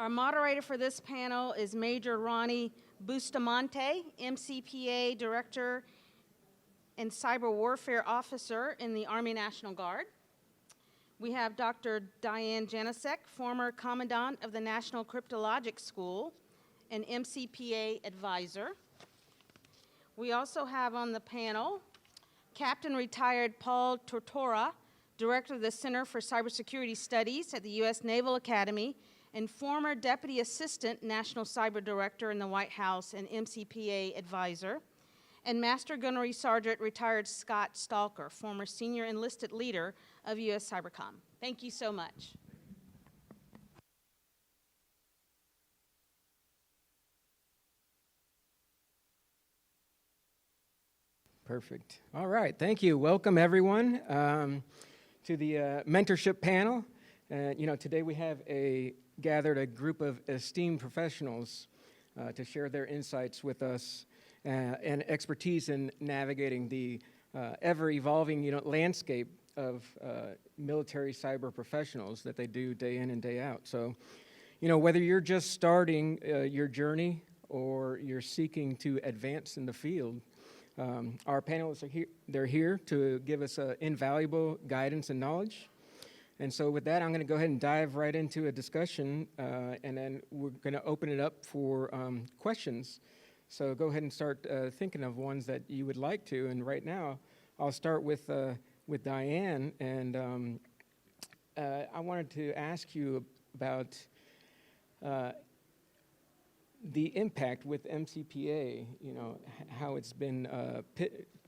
Our moderator for this panel is Major Ronnie Bustamante, MCPA Director and Cyber Warfare Officer in the Army National Guard. We have Dr. Diane Janosek, former Commandant of the National Cryptologic School and MCPA Advisor. We also have on the panel Captain Retired Paul Tortora, Director of the Center for Cybersecurity Studies at the U.S. Naval Academy and former Deputy Assistant National Cyber Director in the White House and MCPA Advisor, and Master Gunnery Sergeant Retired Scott Stalker, former Senior Enlisted Leader of USCYBERCOM. Thank you so much. Perfect. All right, thank you. Welcome, everyone, to the mentorship panel. Today we have gathered a group of esteemed professionals to share their insights with us and expertise in navigating the ever-evolving landscape of military cyber professionals that they do day in and day out. So, whether you're just starting your journey or you're seeking to advance in the field, our panelists are here. They're here to give us invaluable guidance and knowledge. And so with that, I'm going to go ahead and dive right into a discussion, and then we're going to open it up for questions. So go ahead and start thinking of ones that you would like to. And right now, I'll start with Diane, and I wanted to ask you about the impact with MCPA, how it's been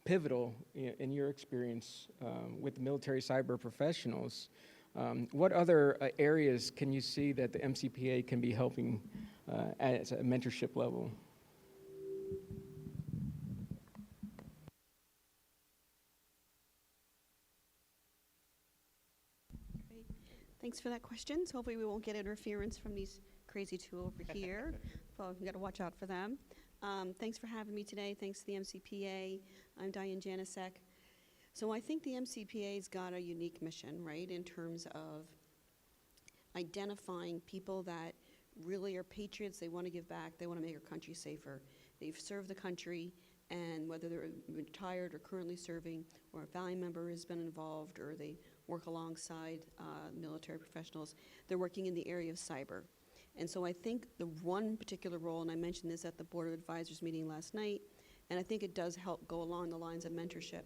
pivotal in your experience with military cyber professionals. What other areas can you see that the MCPA can be helping at a mentorship level? Great. Thanks for that question. So hopefully we won't get interference from these crazy two over here. Well, we got to watch out for them. Thanks for having me today. Thanks to the MCPA. I'm Diane Janosek. So I think the MCPA's got a unique mission, right, in terms of identifying people that really are patriots. They want to give back. They want to make our country safer. They've served the country, and whether they're retired or currently serving, or a family member has been involved, or they work alongside military professionals, they're working in the area of cyber. And so I think the one particular role, and I mentioned this at the Board of Advisors meeting last night, and I think it does help go along the lines of mentorship.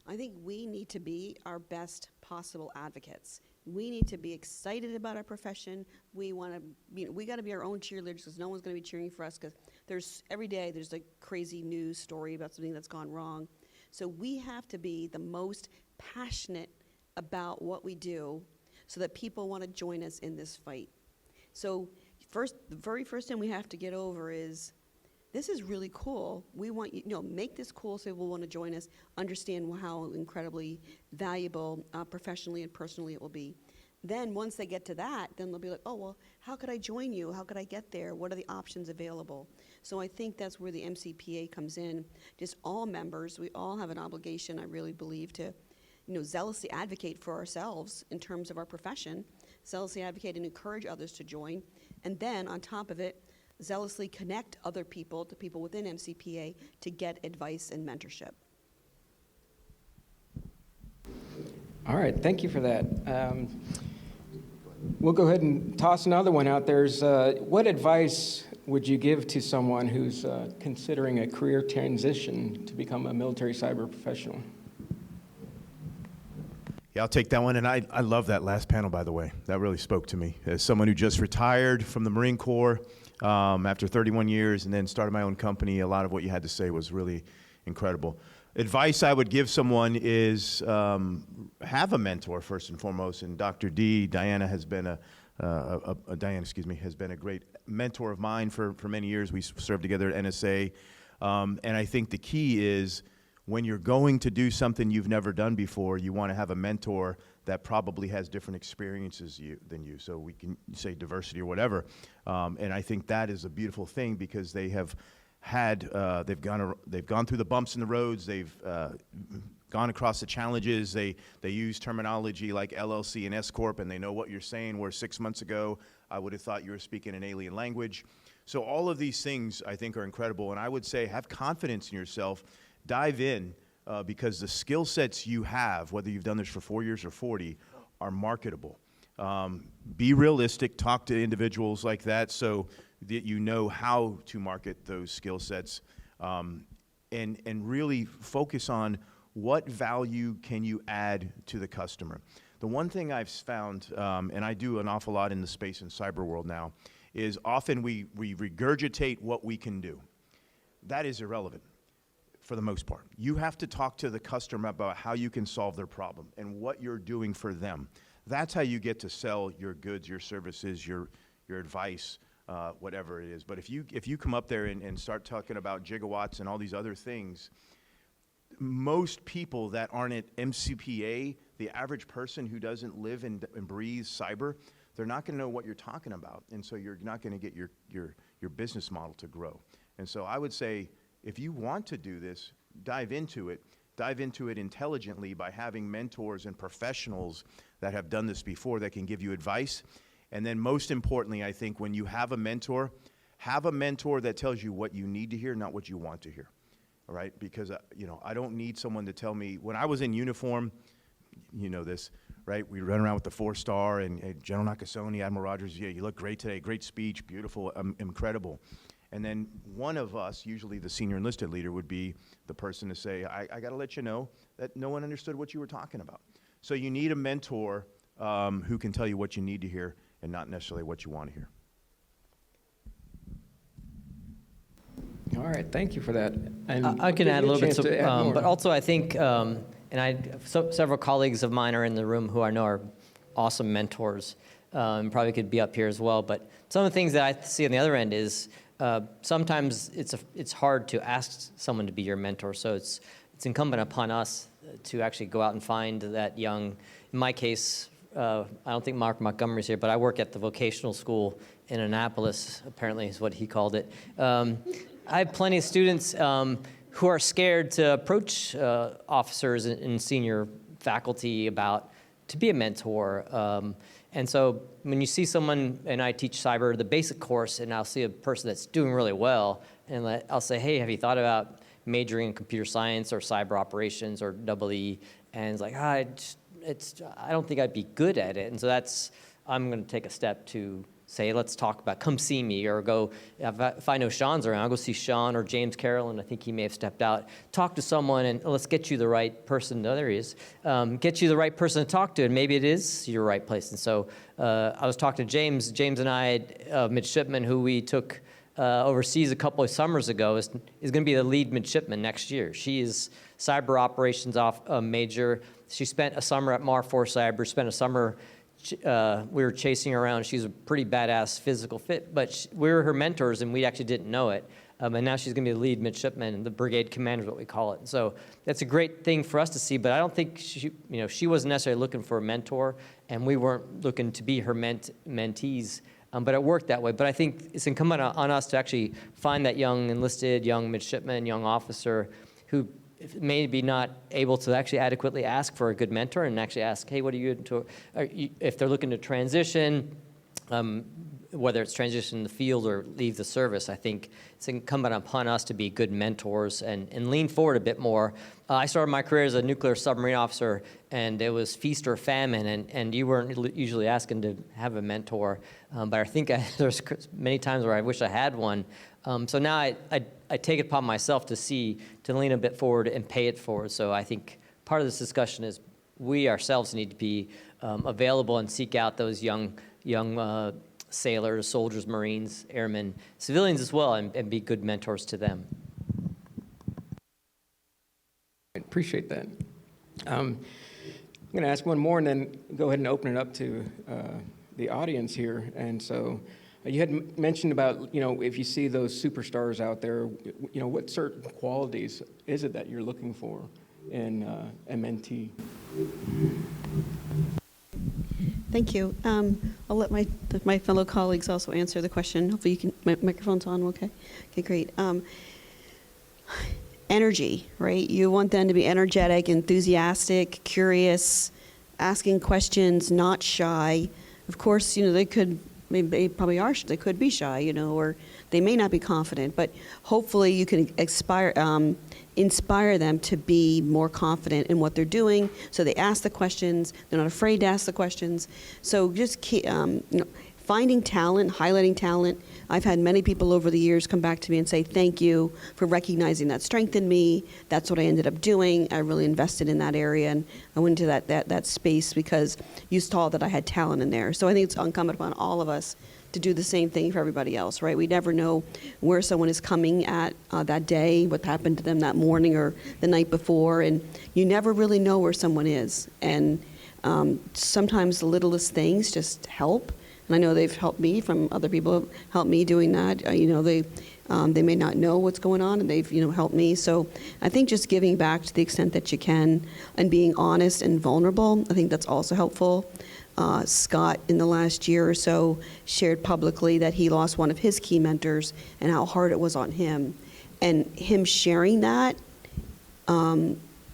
I think we need to be our best possible advocates. We need to be excited about our profession. We want to, we got to be our own cheerleaders, because no one's going to be cheering for us, because every day there's a crazy news story about something that's gone wrong. So we have to be the most passionate about what we do so that people want to join us in this fight. So the very first thing we have to get over is, this is really cool. We want you, make this cool so people want to join us, understand how incredibly valuable professionally and personally it will be. Then once they get to that, then they'll be like, oh, well, how could I join you? How could I get there? What are the options available? So I think that's where the MCPA comes in. Just all members, we all have an obligation, I really believe, to zealously advocate for ourselves in terms of our profession, zealously advocate and encourage others to join, and then on top of it, zealously connect other people to people within MCPA to get advice and mentorship. All right, thank you for that. We'll go ahead and toss another one out there. What advice would you give to someone who's considering a career transition to become a military cyber professional? Yeah, I'll take that one, and I love that last panel, by the way. That really spoke to me. As someone who just retired from the Marine Corps after 31 years and then started my own company, a lot of what you had to say was really incredible. Advice I would give someone is have a mentor, first and foremost, and Dr. Diana has been has been a great mentor of mine for many years. We served together at NSA, and I think the key is, when you're going to do something you've never done before, you want to have a mentor that probably has different experiences than you. So we can say diversity or whatever. And I think that is a beautiful thing, because they have had, they've gone through the bumps in the roads. They've gone across the challenges. They use terminology like LLC and S Corp, and they know what you're saying, where 6 months ago I would have thought you were speaking an alien language. So all of these things I think are incredible, and I would say have confidence in yourself, dive in, because the skill sets you have, whether you've done this for 4 years or 40, are marketable. Be realistic, talk to individuals like that so that you know how to market those skill sets, and really focus on what value can you add to the customer. The one thing I've found, and I do an awful lot in the space and cyber world now, is often we regurgitate what we can do. That is irrelevant for the most part. You have to talk to the customer about how you can solve their problem and what you're doing for them. That's how you get to sell your goods, your services, your advice, whatever it is. But if you come up there and start talking about gigawatts and all these other things, most people that aren't at MCPA, the average person who doesn't live and breathe cyber, they're not going to know what you're talking about, and so you're not going to get your business model to grow. And so I would say, if you want to do this, dive into it intelligently by having mentors and professionals that have done this before that can give you advice. And then most importantly, I think when you have a mentor that tells you what you need to hear, not what you want to hear. All right? Because, I don't need someone to tell me. When I was in uniform, you know this, right? We run around with the 4-star and hey, General Nakasone, Admiral Rogers, yeah, you look great today, great speech, beautiful, incredible. And then one of us, usually the senior enlisted leader, would be the person to say, I got to let you know that no one understood what you were talking about. So you need a mentor who can tell you what you need to hear and not necessarily what you want to hear. All right, thank you for that. And I can add a little bit, but also, also I think, several colleagues of mine are in the room who I know are awesome mentors, and probably could be up here as well. But some of the things that I see on the other end is sometimes it's hard to ask someone to be your mentor. So it's incumbent upon us to actually go out and find that young. In my case, I don't think Mark Montgomery's here, but I work at the vocational school in Annapolis. Apparently, is what he called it. I have plenty of students who are scared to approach officers and senior faculty to be a mentor. And so when you see someone, and I teach cyber, the basic course, and I'll see a person that's doing really well, and I'll say, hey, have you thought about majoring in computer science or cyber operations or EE? And it's like, I don't think I'd be good at it. And so I'm going to take a step to say, let's talk about, come see me, or go, if I know Sean's around, I'll go see Sean or James Carroll, I think he may have stepped out. Talk to someone, and let's get you the right person. Oh, there he is. Get you the right person to talk to, and maybe it is your right place. And so I was talking to James. James and I, midshipman who we took overseas a couple of summers ago, is going to be the lead midshipman next year. She is cyber operations major. She spent a summer at Mar4 Cyber, spent a summer we were chasing her around. She's a pretty badass physical fit, but we were her mentors, and we actually didn't know it. And now she's going to be the lead midshipman, and the brigade commander is what we call it. And so that's a great thing for us to see, but I don't think she wasn't necessarily looking for a mentor, and we weren't looking to be her mentees, but it worked that way. But I think it's incumbent on us to actually find that young enlisted, young midshipman, young officer who maybe not able to actually adequately ask for a good mentor, and actually ask, hey, what are you into? If they're looking to transition, whether it's transition in the field or leave the service, I think it's incumbent upon us to be good mentors and lean forward a bit more. I started my career as a nuclear submarine officer, and it was feast or famine, and you weren't usually asking to have a mentor. But I think there's many times where I wish I had one. So now I take it upon myself to lean a bit forward and pay it forward. So I think part of this discussion is we ourselves need to be available and seek out those young sailors, soldiers, Marines, airmen, civilians as well, and be good mentors to them. I appreciate that. I'm going to ask one more and then go ahead and open it up to the audience here. And so you had mentioned about, if you see those superstars out there, what certain qualities is it that you're looking for in MNT? Thank you. I'll let my fellow colleagues also answer the question. Hopefully my microphone's on, okay? Okay, great. Energy, right? You want them to be energetic, enthusiastic, curious, asking questions, not shy. Of course, they could maybe they probably are, they could be shy, you know, or they may not be confident, but hopefully you can inspire them to be more confident in what they're doing, so they ask the questions, they're not afraid to ask the questions. So just finding talent, highlighting talent. I've had many people over the years come back to me and say, thank you for recognizing that strength in me. That's what I ended up doing. I really invested in that area, and I went into that space because you saw that I had talent in there. So I think it's incumbent upon all of us to do the same thing for everybody else, right? We never know where someone is coming at that day, what happened to them that morning or the night before, and you never really know where someone is. And sometimes the littlest things just help. And I know they've helped me, from other people have helped me doing that. You know, they may not know what's going on, and they've, you know, helped me. So I think just giving back to the extent that you can and being honest and vulnerable, I think that's also helpful. Scott, in the last year or so, shared publicly that he lost one of his key mentors and how hard it was on him. And him sharing that,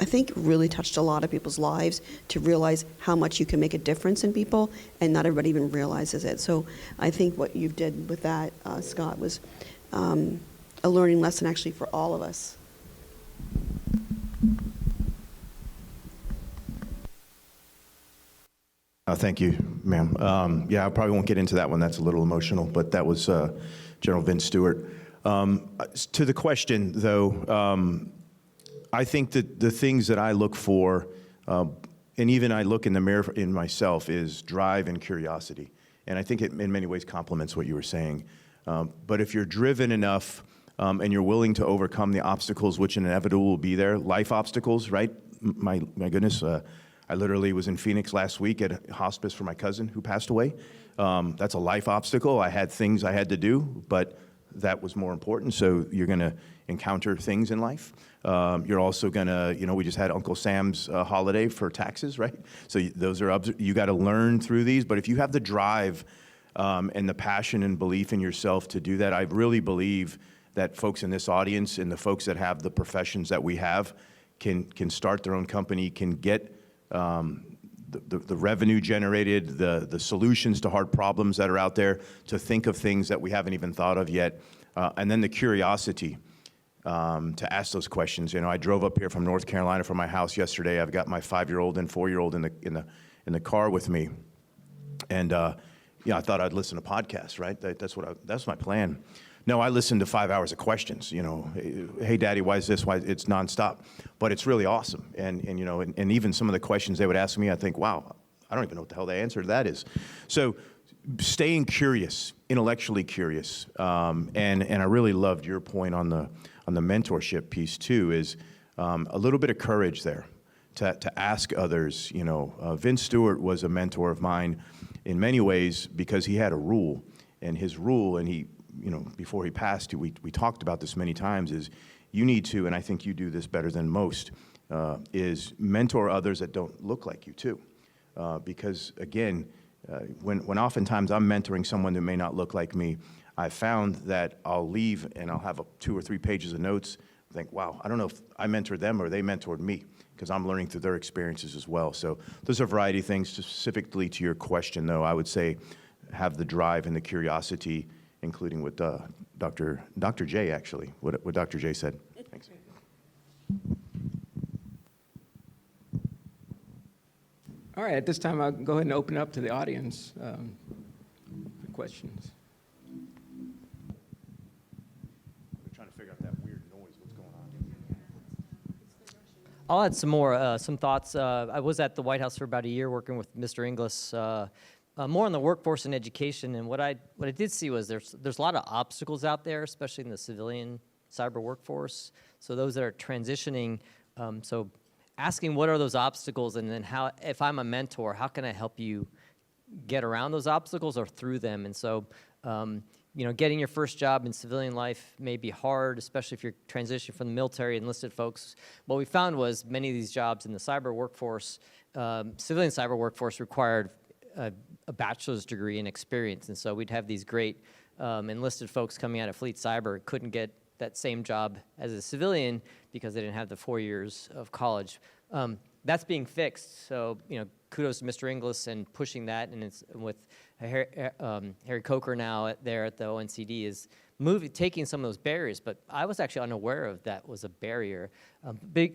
I think really touched a lot of people's lives to realize how much you can make a difference in people, and not everybody even realizes it. So I think what you did with that, Scott, was a learning lesson actually for all of us. Thank you, ma'am. Yeah, I probably won't get into that one. That's a little emotional, but that was General Vince Stewart. To the question, though, I think that the things that I look for, and even I look in the mirror in myself, is drive and curiosity. And I think it in many ways complements what you were saying. But if you're driven enough and you're willing to overcome the obstacles which inevitably will be there, life obstacles, right? My goodness, I literally was in Phoenix last week at a hospice for my cousin who passed away. That's a life obstacle. I had things I had to do, but that was more important. So you're going to encounter things in life. You're also going to, you know, we just had Uncle Sam's holiday for taxes, right? So those are, you got to learn through these. But if you have the drive and the passion and belief in yourself to do that, I really believe that folks in this audience and the folks that have the professions that we have can start their own company, can get the revenue generated, the solutions to hard problems that are out there, to think of things that we haven't even thought of yet, and then the curiosity to ask those questions. You know, I drove up here from North Carolina from my house yesterday. I've got my 5-year-old and 4-year-old in the car with me, and yeah, I thought I'd listen to podcasts. Right, that's my plan. No, I listen to 5 hours of questions. You know, hey, Daddy, why is this? Why? It's nonstop, but it's really awesome. And you know, and even some of the questions they would ask me, I think, wow, I don't even know what the hell the answer to that is. So, staying curious, intellectually curious, and I really loved your point on the mentorship piece too. Is a little bit of courage there to ask others. You know, Vince Stewart was a mentor of mine in many ways because he had a rule, and his rule, and he, you know, before he passed, we talked about this many times, is you need to, and I think you do this better than most, is mentor others that don't look like you too. Because again, when oftentimes I'm mentoring someone who may not look like me, I found that I'll leave and I'll have 2 or 3 pages of notes, think, wow, I don't know if I mentored them or they mentored me, because I'm learning through their experiences as well. So there's a variety of things. Specifically to your question, though, I would say have the drive and the curiosity, including what Dr. J, actually, what Dr. J said. Thanks. All right, at this time, I'll go ahead and open it up to the audience for questions. We're trying to figure out that weird noise. What's going on? I'll add some more, some thoughts. I was at the White House for about a year working with Mr. Inglis, more on the workforce and education. And what I did see was there's a lot of obstacles out there, especially in the civilian cyber workforce. So those that are transitioning, so asking what are those obstacles, and then how, if I'm a mentor, how can I help you get around those obstacles or through them? And so, you know, getting your first job in civilian life may be hard, especially if you're transitioning from the military, enlisted folks. What we found was many of these jobs in the cyber workforce, civilian cyber workforce, required a bachelor's degree and experience. And so we'd have these great enlisted folks coming out of Fleet Cyber, couldn't get that same job as a civilian because they didn't have the 4 years of college. That's being fixed. So, you know, kudos to Mr. Inglis and pushing that, and it's with Harry Coker now there at the ONCD is taking some of those barriers, but I was actually unaware of that was a barrier.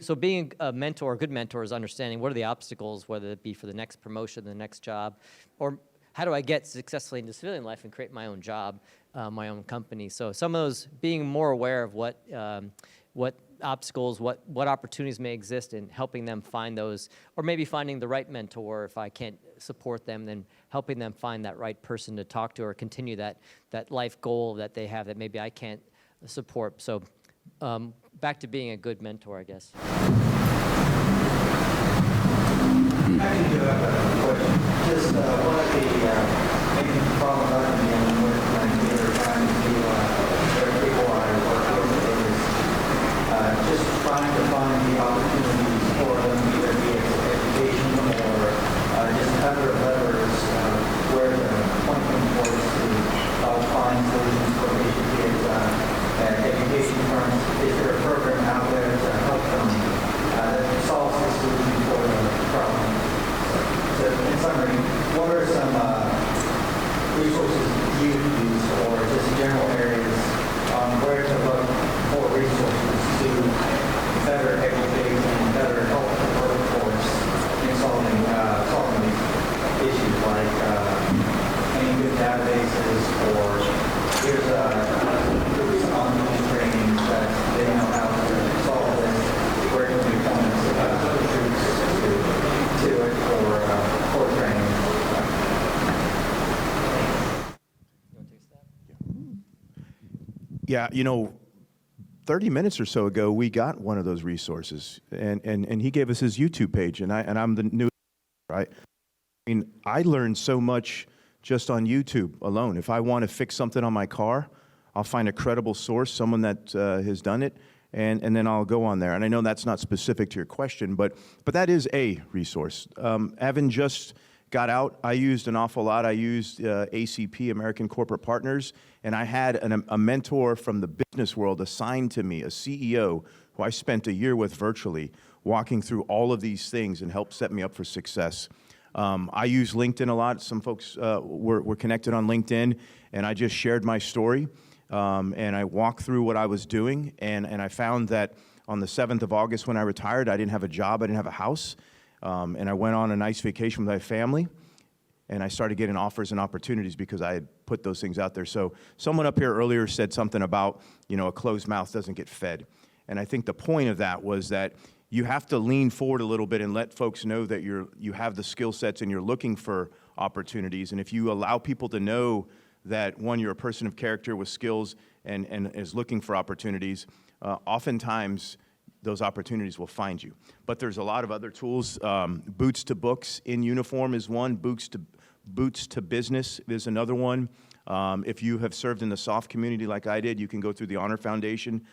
So being a mentor, a good mentor, is understanding what are the obstacles, whether it be for the next promotion, the next job, or how do I get successfully into civilian life and create my own job, my own company. So some of those, being more aware of what obstacles, what opportunities may exist, and helping them find those, or maybe finding the right mentor if I can't support them, then helping them find that right person to talk to or continue that life goal that they have that maybe I can't support. So back to being a good mentor, I guess. I do have a question. Just one of the main problems I've been dealing with when we're trying to there are people I work with is just trying to find the opportunities for them, either be it education or just other levers where to point them towards to help find solutions for Asian kids at education firms. Is there a program out there to help them that solves the solution for the problem? So in summary, what are some resources you use or just general areas on where to look for resources to better educate and better help the workforce in solving these issues, like any good databases, or here's some online training that they know how to solve this, where can we come to it for training. Yeah, 30 minutes or so ago, we got one of those resources, and he gave us his YouTube page, and I'm the new, right? I mean, I learned so much just on YouTube alone. If I want to fix something on my car, I'll find a credible source, someone that has done it, and then I'll go on there. And I know that's not specific to your question, but that is a resource. Having just got out, I used an awful lot. I used ACP, American Corporate Partners, and I had a mentor from the business world assigned to me, a CEO who I spent a year with virtually, walking through all of these things and helped set me up for success. I use LinkedIn a lot. Some folks were connected on LinkedIn, and I just shared my story, and I walked through what I was doing, and I found that on the 7th of August when I retired, I didn't have a job, I didn't have a house, and I went on a nice vacation with my family, and I started getting offers and opportunities because I had put those things out there. So someone up here earlier said something about, a closed mouth doesn't get fed. And I think the point of that was that you have to lean forward a little bit and let folks know that you have the skill sets and you're looking for opportunities. And if you allow people to know that, one, you're a person of character with skills and is looking for opportunities, oftentimes those opportunities will find you. But there's a lot of other tools. Boots to Books in Uniform is one. Boots to Business is another one. If you have served in the SOF community like I did, you can go through the Honor Foundation.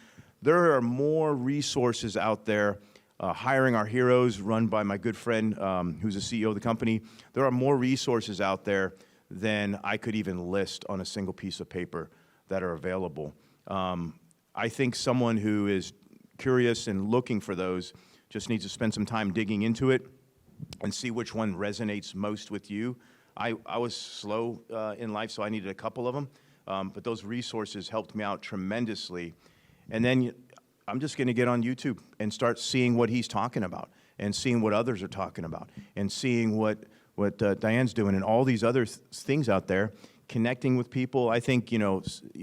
There are more resources out there. Hiring Our Heroes, run by my good friend who's the CEO of the company. There are more resources out there than I could even list on a single piece of paper that are available. I think someone who is curious and looking for those just needs to spend some time digging into it and see which one resonates most with you. I was slow in life, so I needed a couple of them, but those resources helped me out tremendously. And then I'm just going to get on YouTube and start seeing what he's talking about and seeing what others are talking about and seeing what Diane's doing and all these other things out there, connecting with people. I think,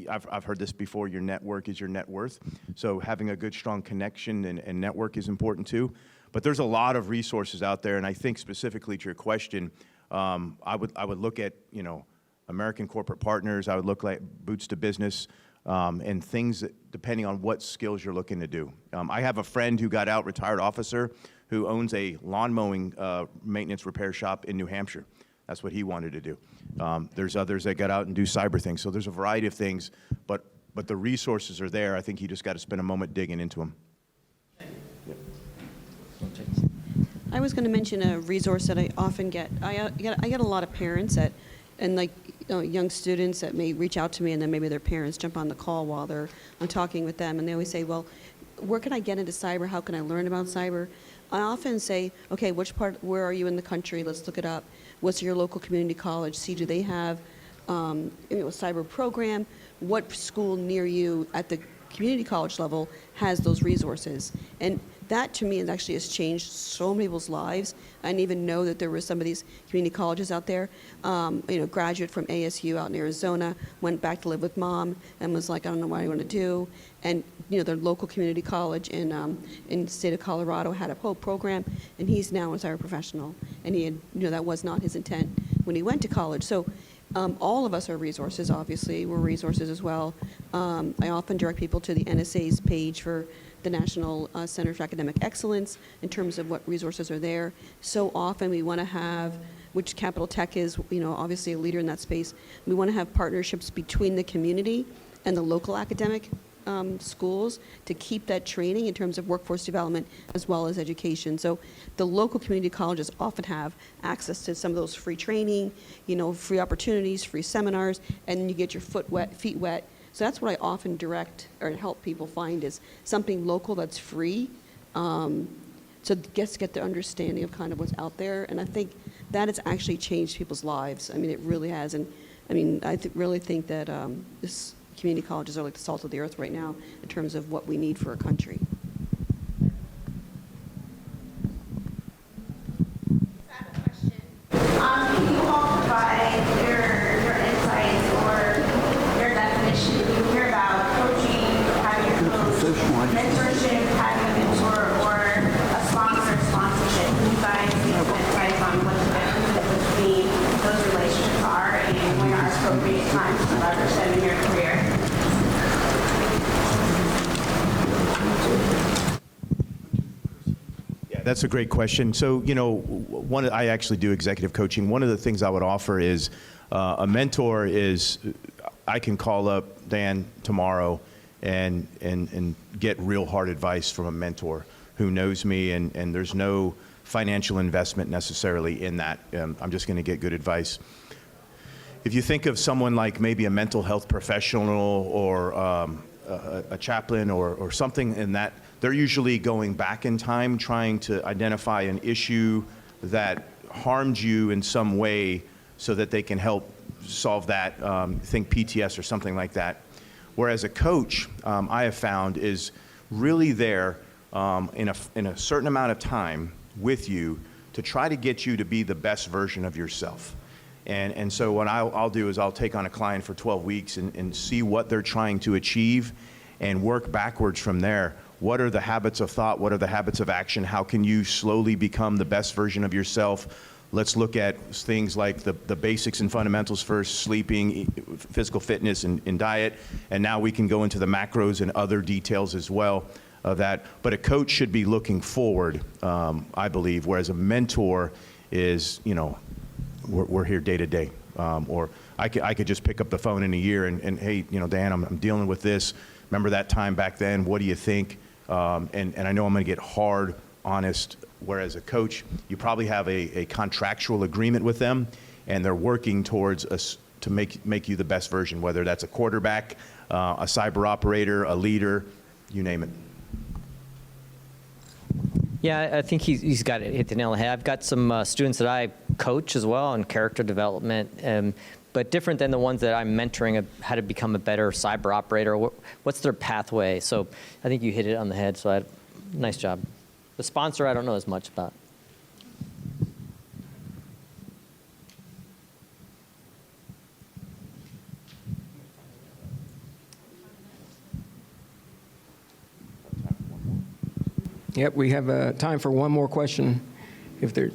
I've heard this before, your network is your net worth. So having a good, strong connection and network is important too. But there's a lot of resources out there, and I think specifically to your question, I would look at, American Corporate Partners. I would look like Boots to Business. And things that, depending on what skills you're looking to do. I have a friend who got out, retired officer, who owns a lawn mowing maintenance repair shop in New Hampshire. That's what he wanted to do. There's others that got out and do cyber things. So there's a variety of things, but the resources are there. I think you just got to spend a moment digging into them. I was going to mention a resource that I often get. I get a lot of parents young students that may reach out to me, and then maybe their parents jump on the call while I'm talking with them, and they always say, well, where can I get into cyber? How can I learn about cyber? I often say, okay, where are you in the country? Let's look it up. What's your local community college? See, do they have a cyber program? What school near you at the community college level has those resources? And that, to me, actually has changed so many people's lives. I didn't even know that there were some of these community colleges out there. Graduate from ASU out in Arizona, went back to live with mom and was like, I don't know what I want to do. And, their local community college in the state of Colorado had a whole program, and he's now a cyber professional. And he had, that was not his intent when he went to college. So all of us are resources, obviously. We're resources as well. I often direct people to the NSA's page for the National Center for Academic Excellence in terms of what resources are there. So often we want to have, which Capital Tech is, obviously a leader in that space, we want to have partnerships between the community and the local academic schools to keep that training in terms of workforce development as well as education. So the local community colleges often have access to some of those free training, free opportunities, free seminars, and you get your feet wet. So that's what I often direct or help people find is something local that's free. So get the understanding of kind of what's out there. And I think that has actually changed people's lives. I mean, it really has. And I mean, I really think that this community colleges are like the salt of the earth right now in terms of what we need for a country. I have a question. Can you all provide your insights or your definition? You hear about coaching, having a coach, mentorship, having a mentor, or a sponsorship. Can you guys give some insights on what the differences between those relationships are and when are appropriate times to leverage them in your career? Yeah, that's a great question. So, I actually do executive coaching. One of the things I would offer is a mentor is I can call up Dan tomorrow and get real hard advice from a mentor who knows me, and there's no financial investment necessarily in that. I'm just going to get good advice. If you think of someone like maybe a mental health professional or a chaplain or something in that, they're usually going back in time trying to identify an issue that harmed you in some way so that they can help solve that, think PTS or something like that. Whereas a coach, I have found, is really there in a certain amount of time with you to try to get you to be the best version of yourself. And so what I'll do is I'll take on a client for 12 weeks and see what they're trying to achieve and work backwards from there. What are the habits of thought? What are the habits of action? How can you slowly become the best version of yourself? Let's look at things like the basics and fundamentals first, sleeping, physical fitness, and diet. And now we can go into the macros and other details as well of that. But a coach should be looking forward, I believe, whereas a mentor is, we're here day to day. Or I could just pick up the phone in a year and hey, Dan, I'm dealing with this. Remember that time back then? What do you think? And I know I'm going to get hard, honest. Whereas a coach, you probably have a contractual agreement with them, and they're working towards to make you the best version, whether that's a quarterback, a cyber operator, a leader, you name it. Yeah, I think he's got it, hit the nail on the head. I've got some students that I coach as well on character development, but different than the ones that I'm mentoring how to become a better cyber operator. What's their pathway? So I think you hit it on the head, so nice job. The sponsor, I don't know as much about. Yep, we have time for one more question, if there.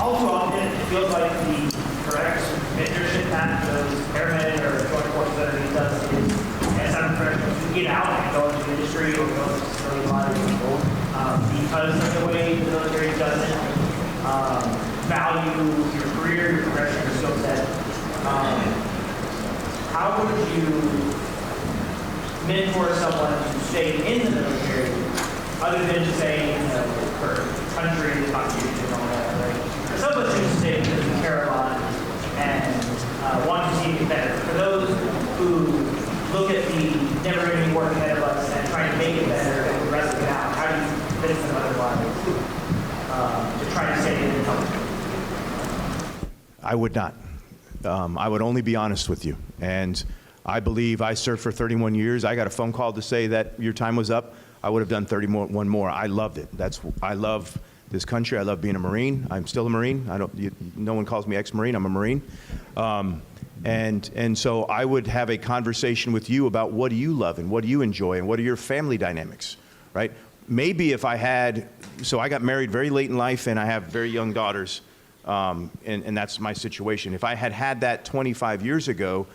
All too often, it feels like the correct mentorship path for those airmen or joint forces underneath us is, as I'm professionals, to get out and go into the industry or go into facility line people because of the way the military doesn't value your career, your progression, your skill set. How would you mentor someone to stay in the military other than just saying, for country contribution and all that, right? For some of us who stay because we care a lot and want to see it better. For those who look at the never-ending work ahead of us and trying to make it better and progress it out, how do you convince them otherwise to try to I would not. I would only be honest with you. And I believe I served for 31 years. I got a phone call to say that your time was up. I would have done 31 more. I loved it. I love this country. I love being a Marine. I'm still a Marine. No one calls me ex-Marine. I'm a Marine. And so I would have a conversation with you about what do you love and what do you enjoy and what are your family dynamics, right? Maybe if I had, so I got married very late in life and I have very young daughters, and that's my situation. If I had had that 25 years ago,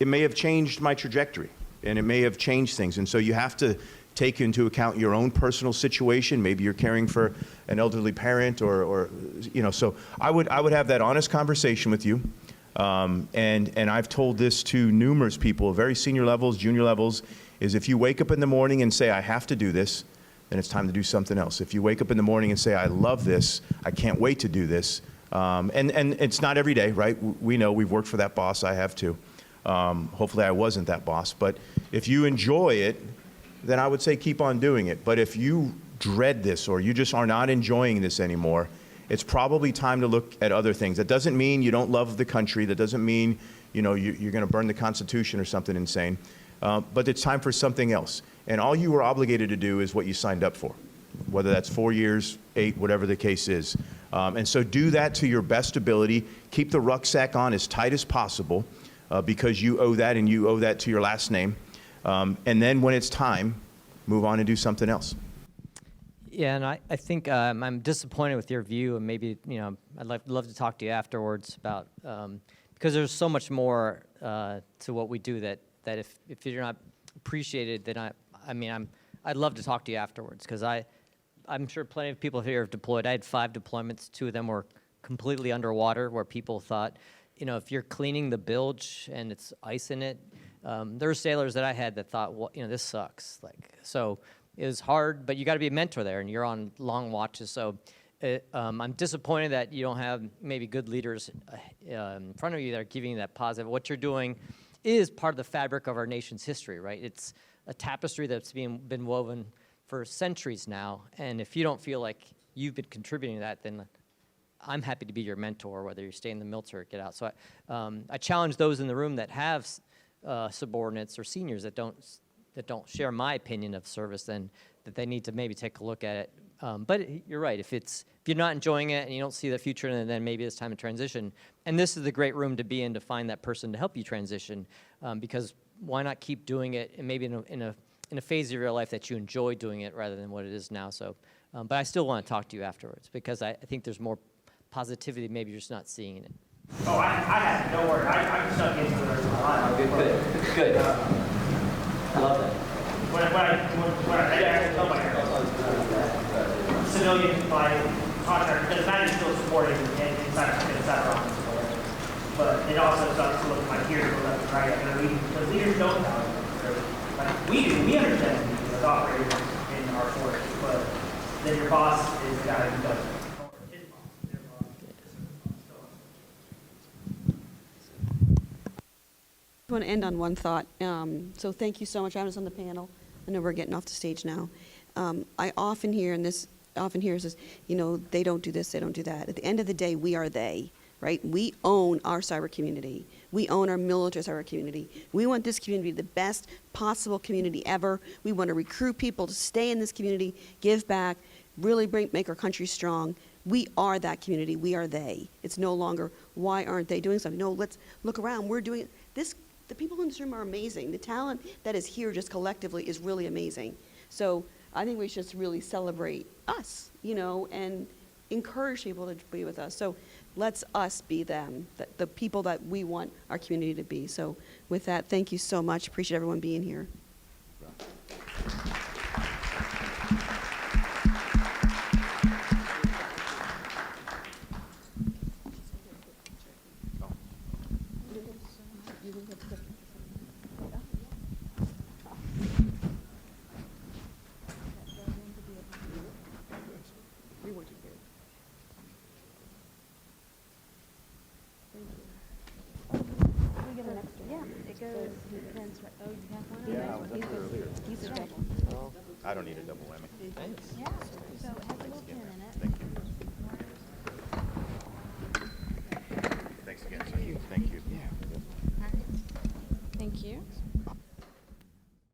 it may have changed my trajectory and it may have changed things. And so you have to take into account your own personal situation. Maybe you're caring for an elderly parent or so I would have that honest conversation with you. And I've told this to numerous people, very senior levels, junior levels, is if you wake up in the morning and say, I have to do this, then it's time to do something else. If you wake up in the morning and say, I love this, I can't wait to do this, and it's not every day, right? We know we've worked for that boss, I have too. Hopefully I wasn't that boss, but if you enjoy it, then I would say keep on doing it. But if you dread this or you just are not enjoying this anymore, it's probably time to look at other things. That doesn't mean you don't love the country. That doesn't mean you're going to burn the Constitution or something insane. But it's time for something else. And all you were obligated to do is what you signed up for, whether that's 4 years, 8, whatever the case is. And so do that to your best ability. Keep the rucksack on as tight as possible because you owe that and you owe that to your last name. And then when it's time, move on and do something else. Yeah, and I think I'm disappointed with your view, and maybe I'd love to talk to you afterwards about because there's so much more to what we do that if you're not appreciated, then I'd love to talk to you afterwards because I'm sure plenty of people here have deployed. I had 5 deployments. 2 of them were completely underwater, where people thought, if you're cleaning the bilge and it's ice in it, there were sailors that I had that thought, well, this sucks. So. It was hard, but you got to be a mentor there, and you're on long watches. So I'm disappointed that you don't have maybe good leaders in front of you that are giving you that positive. What you're doing is part of the fabric of our nation's history, right? It's a tapestry that's been woven for centuries now, and if you don't feel like you've been contributing to that, then I'm happy to be your mentor, whether you stay in the military or get out. So I challenge those in the room that have subordinates or seniors that don't share my opinion of service, then that they need to maybe take a look at it. But you're right, if you're not enjoying it and you don't see the future, then maybe it's time to transition. And this is the great room to be in to find that person to help you transition, because why not keep doing it and maybe in a phase of your life that you enjoy doing it rather than what it is now. So, but I still want to talk to you afterwards because I think there's more positivity, maybe you're just not seeing it. Oh, I have, don't worry, I'm stuck into the rest of my life. Good. I love that. When I actually tell my civilian, my contractor, because that is still supporting inside our office. But it also sucks to look at my peers go left and right, because leaders don't know. We do, we understand the operators in our force, but then your boss is the guy who doesn't. I want to end on one thought. So thank you so much. I was on the panel. I know we're getting off the stage now. I often hear, and this often hears this, they don't do this, they don't do that. At the end of the day, we are they, right? We own our cyber community. We own our military cyber community. We want this community to be the best possible community ever. We want to recruit people to stay in this community, give back, really make our country strong. We are that community. We are they. It's no longer, why aren't they doing something? No, let's look around. We're doing this. The people in this room are amazing. The talent that is here just collectively is really amazing. So I think we should just really celebrate us, and encourage people to be with us. So let's us be them, the people that we want our community to be. So with that, thank you so much. Appreciate everyone being here. I don't need a double whammy. Yeah, so it has a little pin in it. Thank you. Thank you.